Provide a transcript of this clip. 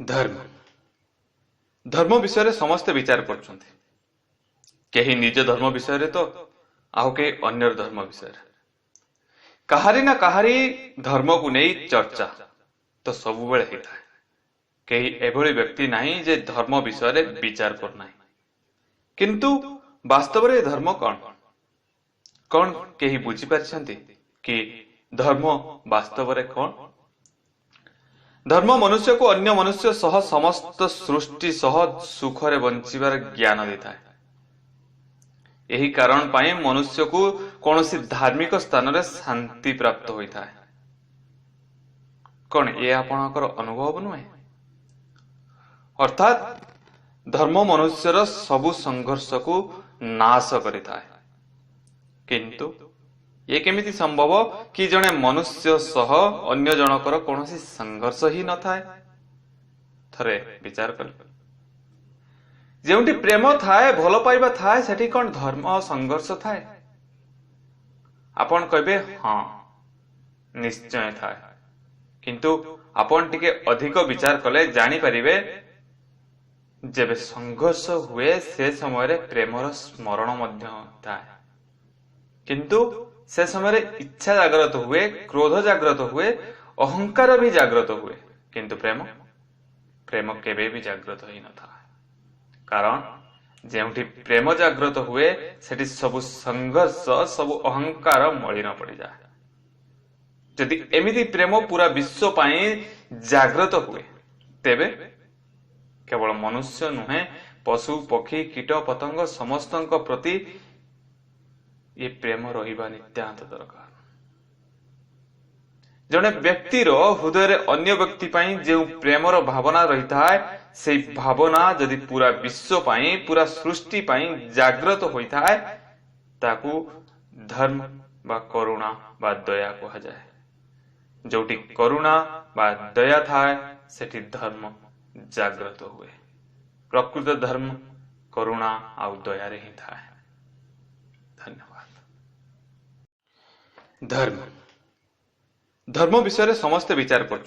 धर्म धर्म विषय समस्ते विचार करछन्ति। केही निज धर्म विषय तो आउ के अन्य धर्म विषय कहारी ना कहारी धर्म को नहीं चर्चा तो सब बेले होता है। केही एभली व्यक्ति नहीं जे धर्म विषय विचार करना किंतु वास्तव में धर्म कौन कौन केही बुझी पारछन्ति कि धर्म वास्तव में कौन। धर्म मनुष्य को अन्य मनुष्य सह समस्त सृष्टि सह सुखरे बंचिबार ज्ञान देता है। यही कारण पाई मनुष्य को कौनसी धार्मिक स्थान रे शांति प्राप्त होता है। कौन ये आपणकर अनुभव नुहे? अर्थात धर्म मनुष्यर सबु संघर्ष को नाश करिता है। किंतु ये केमिति संभव कि जने मनुष्य सह अन्य जनकर कौनसी संघर्ष ही न थाए? थरे विचार कर जेउंटी प्रेम थाए भल पाइबा थाए सेठी कौन धर्म संघर्ष थाए? आपण कहबे हाँ निश्चय थाए, किंतु आपण टिके अधिक विचार कले जानी परिबे जेबे संघर्ष हुए से समय रे प्रेमर स्मरण मध्य थाए, किंतु से समय इच्छा जागृत हुए, क्रोध जागृत हुए, अहंकार भी जागृत हुए, किंतु प्रेम प्रेम केबे भी जागृत ही न था। कारण जेउठी प्रेम जागृत हुए सेठी सबु संघर्ष सबु अहंकार मलिन पड़ जाए। यदि एमिति प्रेम पूरा विश्व पाई जागृत हुए तेबे केवल मनुष्य नुहे पशु पक्षी कीट पतंग समस्तଙ୍କ प्रति ये प्रेम रहिबा नित्यांत दरकार। जने व्यक्तिर हृदय रे अन्य व्यक्ति पाई जे प्रेमर भावना रहिता है से भावना यदि पूरा विश्व पाई पूरा सृष्टि पाई जागृत होता है ताकू धर्म बा करुणा बा दया कहा जाए। जोटी करुणा बा दया थाए सेठी धर्म जागृत हुए। प्रकृत धर्म करुणा आउ दया रे ही थाए। धन्यवाद। धर्म धर्म विषय समस्ते विचार कर